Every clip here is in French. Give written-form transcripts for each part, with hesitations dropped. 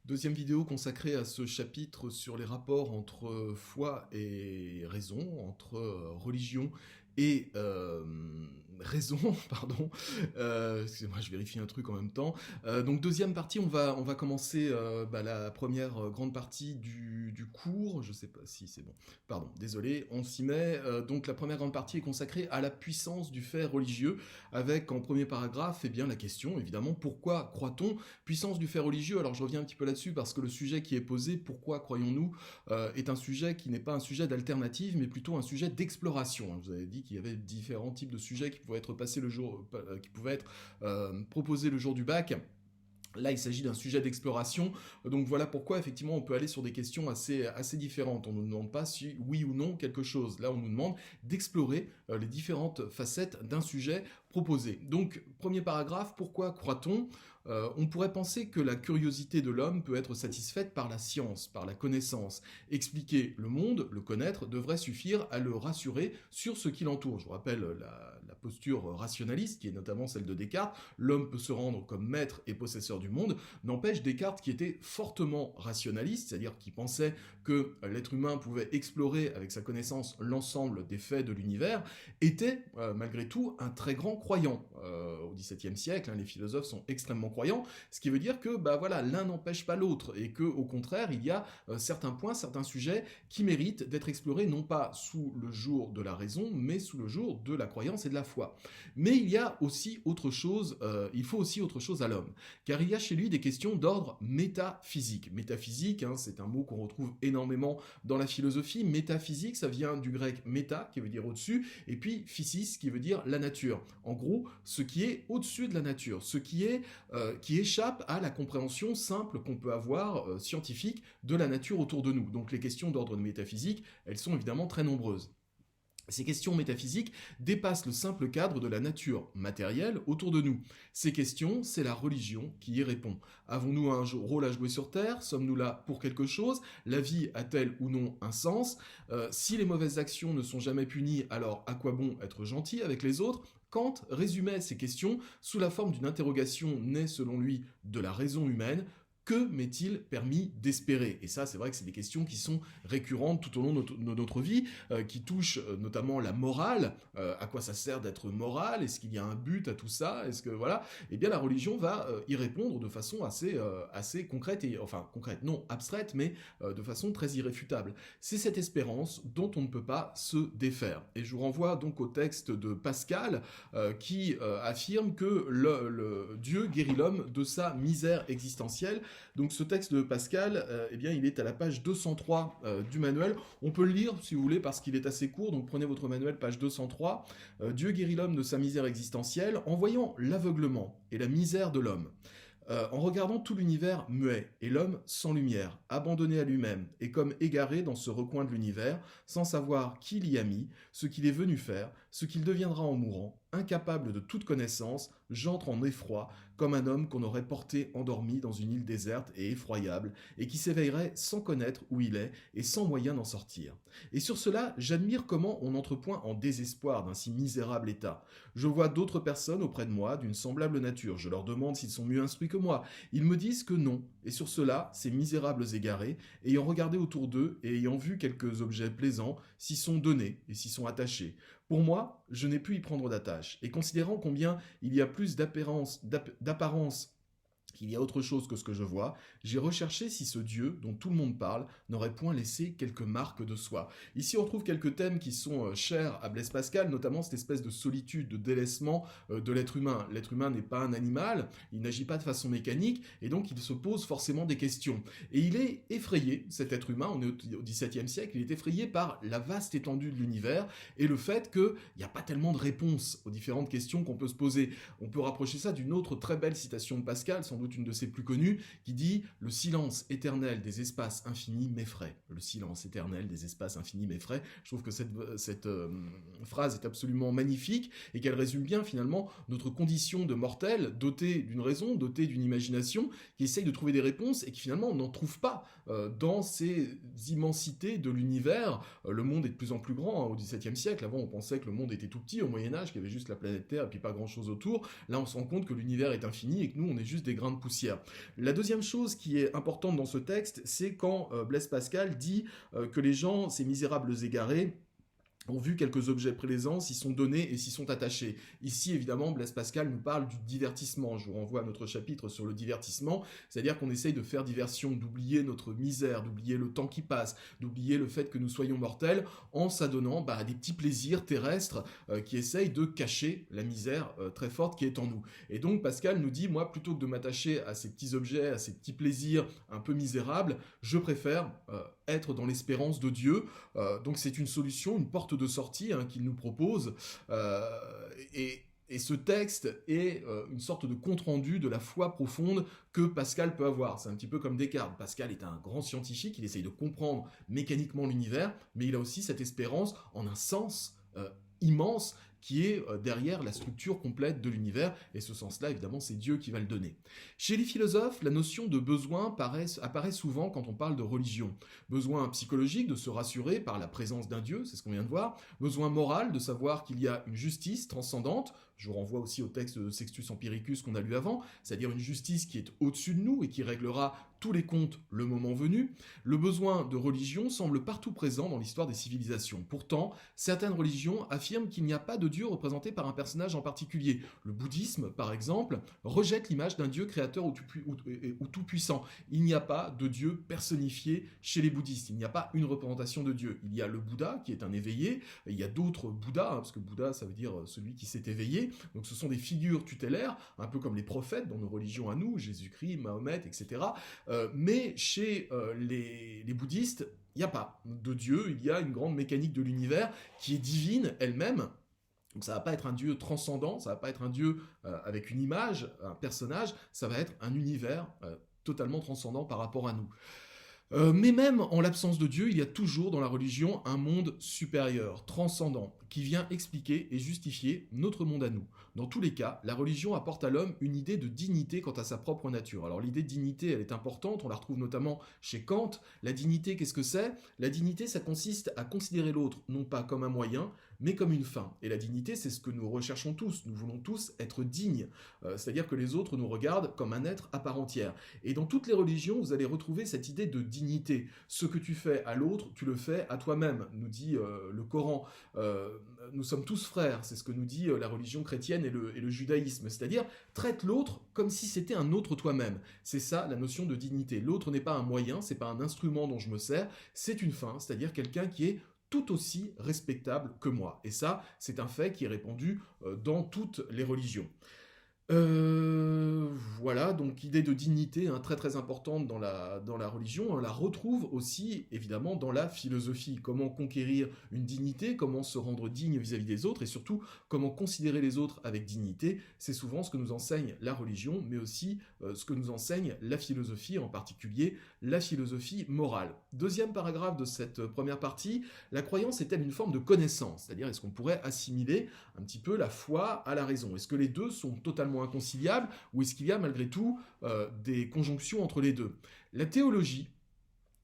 Deuxième vidéo consacrée à ce chapitre sur les rapports entre foi et raison, entre religion et raison, pardon. Excusez-moi, je vérifie un truc en même temps. Donc deuxième partie, on va commencer la première grande partie du cours. Je sais pas si c'est bon. Pardon, désolé, on s'y met. Donc la première grande partie est consacrée à la puissance du fait religieux, avec en premier paragraphe, eh bien la question évidemment pourquoi croit-on? Puissance du fait religieux, alors je reviens un petit peu là-dessus parce que le sujet qui est posé, pourquoi croyons-nous, est un sujet qui n'est pas un sujet d'alternative, mais plutôt un sujet d'exploration. Je vous avais dit qu'il y avait différents types de sujets qui pouvaient être qui pouvaient être proposés le jour du bac. Là, il s'agit d'un sujet d'exploration, donc voilà pourquoi effectivement on peut aller sur des questions assez différentes. On ne nous demande pas si oui ou non quelque chose. Là, on nous demande d'explorer les différentes facettes d'un sujet proposé. Donc, premier paragraphe, pourquoi croit-on? On pourrait penser que la curiosité de l'homme peut être satisfaite par la science, par la connaissance. Expliquer le monde, le connaître, devrait suffire à le rassurer sur ce qui l'entoure. Je vous rappelle la posture rationaliste, qui est notamment celle de Descartes. L'homme peut se rendre comme maître et possesseur du monde. N'empêche, Descartes, qui était fortement rationaliste, c'est-à-dire qui pensait que l'être humain pouvait explorer avec sa connaissance l'ensemble des faits de l'univers, était malgré tout un très grand croyant. Au XVIIe siècle, les philosophes sont extrêmement croyants, ce qui veut dire que l'un n'empêche pas l'autre, et que au contraire, il y a certains points, certains sujets qui méritent d'être explorés non pas sous le jour de la raison, mais sous le jour de la croyance et de la foi. Mais il y a aussi autre chose, il faut aussi autre chose à l'homme, car il y a chez lui des questions d'ordre métaphysique. Métaphysique, c'est un mot qu'on retrouve énormément dans la philosophie. Métaphysique, ça vient du grec méta, qui veut dire au-dessus, et puis physis, qui veut dire la nature. En gros, ce qui est au-dessus de la nature, ce qui échappe à la compréhension simple qu'on peut avoir scientifique de la nature autour de nous. Donc les questions d'ordre métaphysique, elles sont évidemment très nombreuses. Ces questions métaphysiques dépassent le simple cadre de la nature matérielle autour de nous. Ces questions, c'est la religion qui y répond. Avons-nous un rôle à jouer sur Terre? Sommes-nous là pour quelque chose? La vie a-t-elle ou non un sens? Si les mauvaises actions ne sont jamais punies, alors à quoi bon être gentil avec les autres? Kant résumait ces questions sous la forme d'une interrogation née selon lui de la raison humaine. Que m'est-il permis d'espérer? Et ça, c'est vrai que c'est des questions qui sont récurrentes tout au long de notre vie, qui touchent notamment la morale. À quoi ça sert d'être moral? Est-ce qu'il y a un but à tout ça? Est-ce que voilà? Eh bien, la religion va y répondre de façon assez concrète enfin concrète, non abstraite, mais de façon très irréfutable. C'est cette espérance dont on ne peut pas se défaire. Et je vous renvoie donc au texte de Pascal qui affirme que le Dieu guérit l'homme de sa misère existentielle. Donc ce texte de Pascal, eh bien, il est à la page 203 du manuel. On peut le lire si vous voulez parce qu'il est assez court, donc prenez votre manuel, page 203. Dieu guérit l'homme de sa misère existentielle en voyant l'aveuglement et la misère de l'homme. En regardant tout l'univers muet et l'homme sans lumière, abandonné à lui-même et comme égaré dans ce recoin de l'univers, sans savoir qui l'y a mis, ce qu'il est venu faire, ce qu'il deviendra en mourant, incapable de toute connaissance, j'entre en effroi, comme un homme qu'on aurait porté endormi dans une île déserte et effroyable, et qui s'éveillerait sans connaître où il est et sans moyen d'en sortir. Et sur cela, j'admire comment on entrepoint en désespoir d'un si misérable état. Je vois d'autres personnes auprès de moi d'une semblable nature, je leur demande s'ils sont mieux instruits que moi. Ils me disent que non, et sur cela, ces misérables égarés, ayant regardé autour d'eux et ayant vu quelques objets plaisants, s'y sont donnés et s'y sont attachés. Pour moi, je n'ai pu y prendre d'attache, et considérant combien il y a plus d'apparence qu'il y a autre chose que ce que je vois, j'ai recherché si ce Dieu, dont tout le monde parle, n'aurait point laissé quelques marques de soi. Ici, on trouve quelques thèmes qui sont chers à Blaise Pascal, notamment cette espèce de solitude, de délaissement de l'être humain. L'être humain n'est pas un animal, il n'agit pas de façon mécanique, et donc il se pose forcément des questions. Et il est effrayé, cet être humain, on est au XVIIe siècle, il est effrayé par la vaste étendue de l'univers, et le fait qu'il n'y a pas tellement de réponses aux différentes questions qu'on peut se poser. On peut rapprocher ça d'une autre très belle citation de Pascal, sans doute une de ses plus connues, qui dit « Le silence éternel des espaces infinis m'effraie ». Le silence éternel des espaces infinis m'effraie. Je trouve que cette phrase est absolument magnifique et qu'elle résume bien finalement notre condition de mortel, doté d'une raison, doté d'une imagination, qui essaye de trouver des réponses et qui finalement on n'en trouve pas dans ces immensités de l'univers. Le monde est de plus en plus grand au XVIIe siècle. Avant on pensait que le monde était tout petit, au Moyen-Âge, qu'il y avait juste la planète Terre et puis pas grand-chose autour. Là on se rend compte que l'univers est infini et que nous on est juste des grains grain de poussière. La deuxième chose qui est importante dans ce texte, c'est quand Blaise Pascal dit que les gens, ces misérables égarés, ont vu quelques objets présents, s'y sont donnés et s'y sont attachés. Ici, évidemment, Blaise Pascal nous parle du divertissement. Je vous renvoie à notre chapitre sur le divertissement, c'est-à-dire qu'on essaye de faire diversion, d'oublier notre misère, d'oublier le temps qui passe, d'oublier le fait que nous soyons mortels, en s'adonnant à des petits plaisirs terrestres qui essayent de cacher la misère très forte qui est en nous. Et donc, Pascal nous dit, moi, plutôt que de m'attacher à ces petits objets, à ces petits plaisirs un peu misérables, je préfère être dans l'espérance de Dieu. Donc c'est une solution, une porte de sortie qu'il nous propose. Et ce texte est une sorte de compte-rendu de la foi profonde que Pascal peut avoir. C'est un petit peu comme Descartes. Pascal est un grand scientifique, il essaye de comprendre mécaniquement l'univers, mais il a aussi cette espérance en un sens immense qui est derrière la structure complète de l'univers, et ce sens-là, évidemment, c'est Dieu qui va le donner. Chez les philosophes, la notion de besoin apparaît souvent quand on parle de religion. Besoin psychologique de se rassurer par la présence d'un Dieu, c'est ce qu'on vient de voir. Besoin moral de savoir qu'il y a une justice transcendante. Je vous renvoie aussi au texte de Sextus Empiricus qu'on a lu avant, c'est-à-dire une justice qui est au-dessus de nous et qui réglera tous les comptes le moment venu. Le besoin de religion semble partout présent dans l'histoire des civilisations. Pourtant, certaines religions affirment qu'il n'y a pas de Dieu représenté par un personnage en particulier. Le bouddhisme, par exemple, rejette l'image d'un Dieu créateur ou tout-puissant. Il n'y a pas de Dieu personnifié chez les bouddhistes. Il n'y a pas une représentation de Dieu. Il y a le Bouddha, qui est un éveillé. Il y a d'autres Bouddhas, parce que Bouddha, ça veut dire celui qui s'est éveillé. Donc ce sont des figures tutélaires, un peu comme les prophètes dans nos religions à nous, Jésus-Christ, Mahomet, etc. Mais chez les bouddhistes, il n'y a pas de Dieu, il y a une grande mécanique de l'univers qui est divine elle-même. Donc ça va pas être un Dieu transcendant, ça va pas être un Dieu avec une image, un personnage, ça va être un univers totalement transcendant par rapport à nous. Mais même en l'absence de Dieu, il y a toujours dans la religion un monde supérieur, transcendant, qui vient expliquer et justifier notre monde à nous. Dans tous les cas, la religion apporte à l'homme une idée de dignité quant à sa propre nature. Alors l'idée de dignité, elle est importante, on la retrouve notamment chez Kant. La dignité, qu'est-ce que c'est ? La dignité, ça consiste à considérer l'autre non pas comme un moyen, mais comme une fin. Et la dignité, c'est ce que nous recherchons tous. Nous voulons tous être dignes. C'est-à-dire que les autres nous regardent comme un être à part entière. Et dans toutes les religions, vous allez retrouver cette idée de dignité. Ce que tu fais à l'autre, tu le fais à toi-même, nous dit le Coran. Nous sommes tous frères, c'est ce que nous dit la religion chrétienne et le judaïsme. C'est-à-dire, traite l'autre comme si c'était un autre toi-même. C'est ça la notion de dignité. L'autre n'est pas un moyen, c'est pas un instrument dont je me sers, c'est une fin, c'est-à-dire quelqu'un qui est tout aussi respectable que moi. Et ça, c'est un fait qui est répandu dans toutes les religions. Voilà, donc idée de dignité très très importante dans la religion, on la retrouve aussi évidemment dans la philosophie. Comment conquérir une dignité, comment se rendre digne vis-à-vis des autres et surtout comment considérer les autres avec dignité, c'est souvent ce que nous enseigne la religion, mais aussi ce que nous enseigne la philosophie, en particulier la philosophie morale. Deuxième paragraphe de cette première partie, la croyance est-elle une forme de connaissance ? C'est-à-dire, est-ce qu'on pourrait assimiler un petit peu la foi à la raison ? Est-ce que les deux sont totalement inconciliables ou est-ce qu'il y a malgré tout des conjonctions entre les deux ? La théologie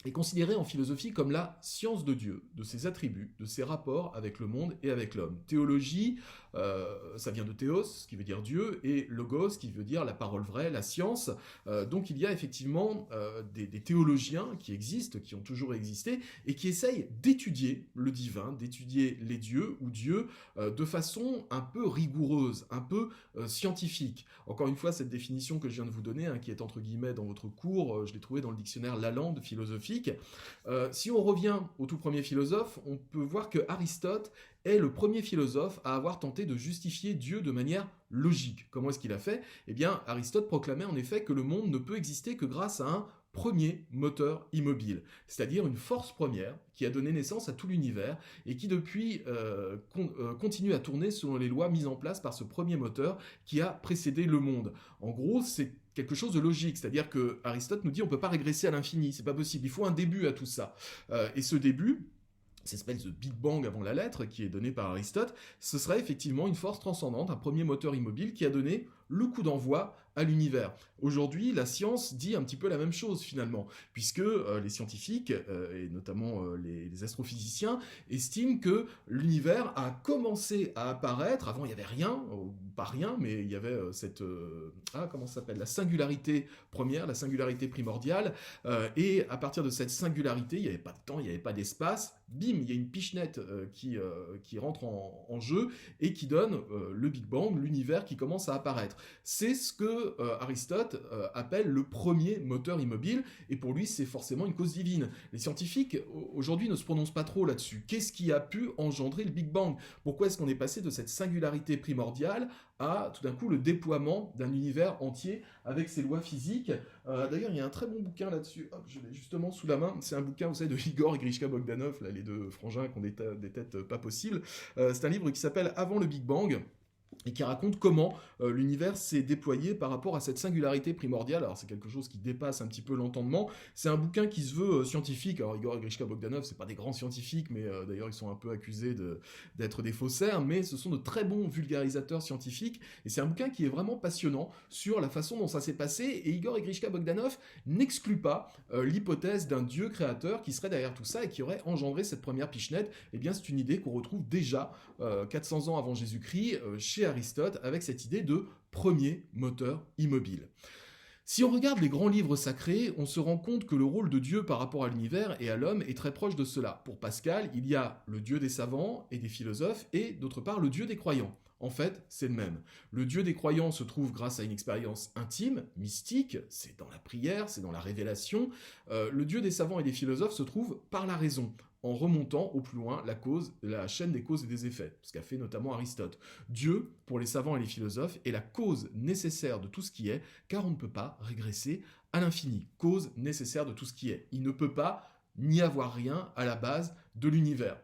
est considérée en philosophie comme la science de Dieu, de ses attributs, de ses rapports avec le monde et avec l'homme. Théologie, ça vient de théos, qui veut dire Dieu, et logos, qui veut dire la parole vraie, la science. Donc il y a effectivement des théologiens qui existent, qui ont toujours existé, et qui essayent d'étudier le divin, d'étudier les dieux ou Dieu de façon un peu rigoureuse, un peu scientifique. Encore une fois, cette définition que je viens de vous donner, qui est entre guillemets dans votre cours, je l'ai trouvée dans le dictionnaire Lalande philosophique. Si on revient au tout premier philosophe, on peut voir que Aristote est le premier philosophe à avoir tenté de justifier Dieu de manière logique. Comment est-ce qu'il a fait ? Eh bien, Aristote proclamait en effet que le monde ne peut exister que grâce à un premier moteur immobile, c'est-à-dire une force première qui a donné naissance à tout l'univers et qui depuis continue à tourner selon les lois mises en place par ce premier moteur qui a précédé le monde. En gros, c'est quelque chose de logique, c'est-à-dire que Aristote nous dit on ne peut pas régresser à l'infini, c'est pas possible, il faut un début à tout ça. Et ce début, cette espèce de Big Bang avant la lettre qui est donné par Aristote, ce serait effectivement une force transcendante, un premier moteur immobile qui a donné le coup d'envoi à l'univers. Aujourd'hui, la science dit un petit peu la même chose finalement, puisque les scientifiques, et notamment les astrophysiciens, estiment que l'univers a commencé à apparaître, avant il n'y avait rien, pas rien, mais il y avait comment ça s'appelle, la singularité première, la singularité primordiale, et à partir de cette singularité, il n'y avait pas de temps, il n'y avait pas d'espace, bim, il y a une pichenette qui rentre en jeu et qui donne le Big Bang, l'univers qui commence à apparaître. C'est ce que Aristote appelle le premier moteur immobile, et pour lui c'est forcément une cause divine. Les scientifiques aujourd'hui ne se prononcent pas trop là-dessus. Qu'est-ce qui a pu engendrer le Big Bang? Pourquoi est-ce qu'on est passé de cette singularité primordiale à tout d'un coup le déploiement d'un univers entier avec ses lois physiques? D'ailleurs, il y a un très bon bouquin là-dessus, hop, je l'ai justement sous la main, c'est un bouquin, vous savez, de Igor et Grishka Bogdanov, là, les deux frangins qui ont des têtes pas possibles. C'est un livre qui s'appelle Avant le Big Bang, et qui raconte comment l'univers s'est déployé par rapport à cette singularité primordiale. Alors c'est quelque chose qui dépasse un petit peu l'entendement. C'est un bouquin qui se veut scientifique. Alors Igor et Grishka Bogdanov, c'est pas des grands scientifiques, mais d'ailleurs ils sont un peu accusés d'être des faussaires, mais ce sont de très bons vulgarisateurs scientifiques, et c'est un bouquin qui est vraiment passionnant sur la façon dont ça s'est passé, et Igor et Grishka Bogdanov n'excluent pas l'hypothèse d'un dieu créateur qui serait derrière tout ça et qui aurait engendré cette première pichenette. Eh bien c'est une idée qu'on retrouve déjà 400 ans avant Jésus-Christ chez Aristote, avec cette idée de premier moteur immobile. Si on regarde les grands livres sacrés, on se rend compte que le rôle de Dieu par rapport à l'univers et à l'homme est très proche de cela. Pour Pascal, il y a le Dieu des savants et des philosophes, et d'autre part le Dieu des croyants. En fait, c'est le même. Le Dieu des croyants se trouve grâce à une expérience intime, mystique, c'est dans la prière, c'est dans la révélation. Le Dieu des savants et des philosophes se trouve par la raison, en remontant au plus loin la chaîne des causes et des effets, ce qu'a fait notamment Aristote. Dieu, pour les savants et les philosophes, est la cause nécessaire de tout ce qui est, car on ne peut pas régresser à l'infini. Cause nécessaire de tout ce qui est. Il ne peut pas n'y avoir rien à la base de l'univers.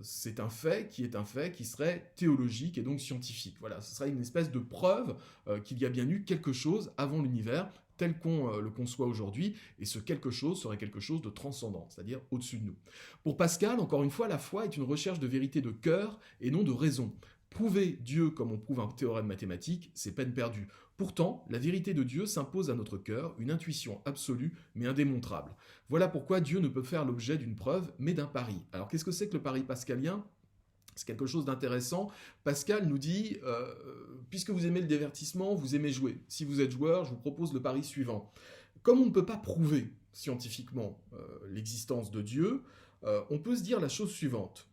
C'est un fait qui serait théologique et donc scientifique. Voilà, ce serait une espèce de preuve qu'il y a bien eu quelque chose avant l'univers, tel qu'on le conçoit aujourd'hui, et ce quelque chose serait quelque chose de transcendant, c'est-à-dire au-dessus de nous. Pour Pascal, encore une fois, la foi est une recherche de vérité de cœur et non de raison. Prouver Dieu comme on prouve un théorème mathématique, c'est peine perdue. Pourtant, la vérité de Dieu s'impose à notre cœur, une intuition absolue mais indémontrable. Voilà pourquoi Dieu ne peut faire l'objet d'une preuve, mais d'un pari. Alors qu'est-ce que c'est que le pari pascalien ? C'est quelque chose d'intéressant. Pascal nous dit, puisque vous aimez le divertissement, vous aimez jouer. Si vous êtes joueur, je vous propose le pari suivant. Comme on ne peut pas prouver scientifiquement l'existence de Dieu, on peut se dire la chose suivante.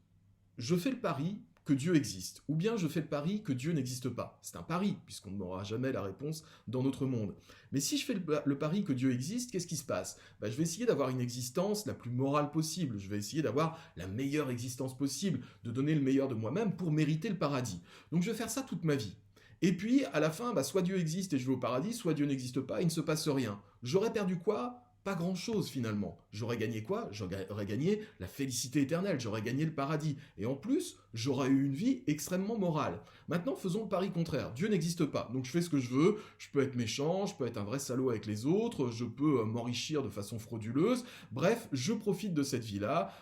Je fais le pari que Dieu existe, ou bien je fais le pari que Dieu n'existe pas. C'est un pari, puisqu'on n'aura jamais la réponse dans notre monde. Mais si je fais le pari que Dieu existe, qu'est-ce qui se passe ? Je vais essayer d'avoir une existence la plus morale possible, je vais essayer d'avoir la meilleure existence possible, de donner le meilleur de moi-même pour mériter le paradis. Donc je vais faire ça toute ma vie. Et puis, à la fin, soit Dieu existe et je vais au paradis, soit Dieu n'existe pas et il ne se passe rien. J'aurais perdu quoi ? Pas grand-chose finalement. J'aurais gagné quoi ? J'aurais gagné la félicité éternelle, j'aurais gagné le paradis. Et en plus, j'aurais eu une vie extrêmement morale. Maintenant, faisons le pari contraire. Dieu n'existe pas, donc je fais ce que je veux, je peux être méchant, je peux être un vrai salaud avec les autres, je peux m'enrichir de façon frauduleuse. Bref, je profite de cette vie-là,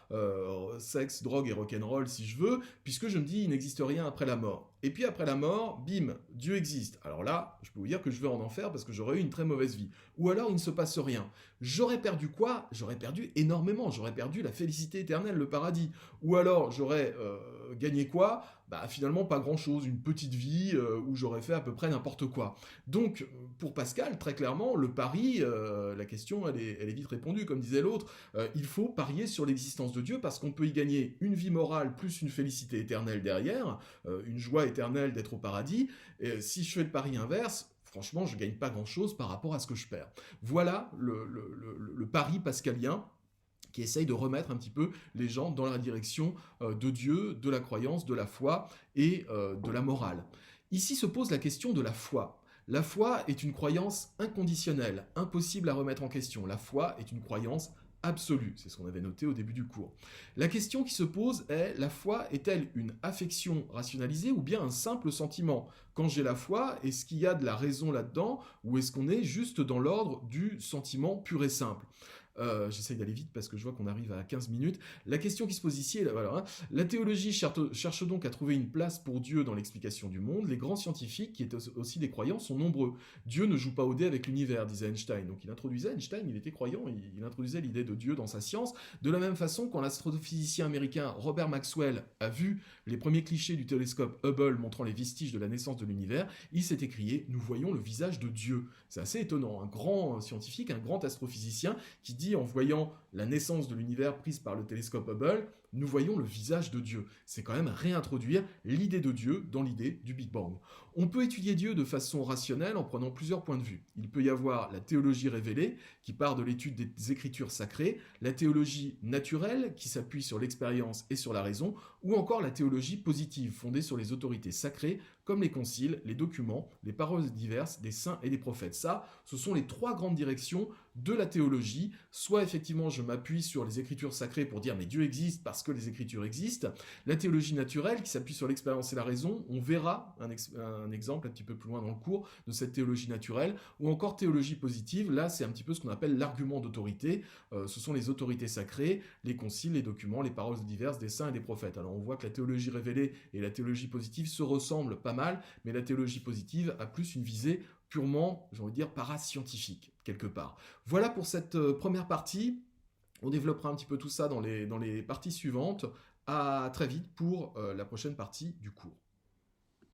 sexe, drogue et rock'n'roll si je veux, puisque je me dis il n'existe rien après la mort. Et puis après la mort, bim, Dieu existe. Alors là, je peux vous dire que je vais en enfer parce que j'aurais eu une très mauvaise vie. Ou alors il ne se passe rien. J'aurais perdu quoi ? J'aurais perdu énormément. J'aurais perdu la félicité éternelle, le paradis. Ou alors j'aurais gagné quoi ? Finalement pas grand-chose. Une petite vie où j'aurais fait à peu près n'importe quoi. Donc pour Pascal, très clairement, le pari, la question elle est vite répondue. Comme disait l'autre, il faut parier sur l'existence de Dieu parce qu'on peut y gagner une vie morale plus une félicité éternelle derrière, une joie éternelle d'être au paradis. Et si je fais le pari inverse, franchement, je ne gagne pas grand-chose par rapport à ce que je perds. Voilà le pari pascalien qui essaye de remettre un petit peu les gens dans la direction de Dieu, de la croyance, de la foi et de la morale. Ici se pose la question de la foi. La foi est une croyance inconditionnelle, impossible à remettre en question. La foi est une croyance absolue, c'est ce qu'on avait noté au début du cours. La question qui se pose est, la foi est-elle une affection rationalisée ou bien un simple sentiment ? Quand j'ai la foi, est-ce qu'il y a de la raison là-dedans ou est-ce qu'on est juste dans l'ordre du sentiment pur et simple ? J'essaye d'aller vite parce que je vois qu'on arrive à 15 minutes. La question qui se pose ici est, voilà, hein. La théologie cherche donc à trouver une place pour Dieu dans l'explication du monde. Les grands scientifiques, qui étaient aussi des croyants, sont nombreux. Dieu ne joue pas au dé avec l'univers, disait Einstein. Donc il introduisait, Einstein, il était croyant, il introduisait l'idée de Dieu dans sa science. De la même façon, quand l'astrophysicien américain Robert Maxwell a vu les premiers clichés du télescope Hubble montrant les vestiges de la naissance de l'univers, il s'est écrié « Nous voyons le visage de Dieu ». C'est assez étonnant, un grand scientifique, un grand astrophysicien qui dit en voyant la naissance de l'univers prise par le télescope Hubble, nous voyons le visage de Dieu. C'est quand même réintroduire l'idée de Dieu dans l'idée du Big Bang. On peut étudier Dieu de façon rationnelle en prenant plusieurs points de vue. Il peut y avoir la théologie révélée, qui part de l'étude des écritures sacrées, la théologie naturelle, qui s'appuie sur l'expérience et sur la raison, ou encore la théologie positive, fondée sur les autorités sacrées, comme les conciles, les documents, les paroles diverses des saints et des prophètes. Ça, ce sont les trois grandes directions de la théologie. Soit effectivement je m'appuie sur les écritures sacrées pour dire mais Dieu existe parce que les écritures existent. La théologie naturelle qui s'appuie sur l'expérience et la raison. On verra un exemple un petit peu plus loin dans le cours de cette théologie naturelle. Ou encore théologie positive, là c'est un petit peu ce qu'on appelle l'argument d'autorité. Ce sont les autorités sacrées, les conciles, les documents, les paroles diverses des saints et des prophètes. Alors on voit que la théologie révélée et la théologie positive se ressemblent pas mal, mais la théologie positive a plus une visée purement, j'ai envie de dire, parascientifique, quelque part. Voilà pour cette première partie. On développera un petit peu tout ça dans les parties suivantes. À très vite pour la prochaine partie du cours.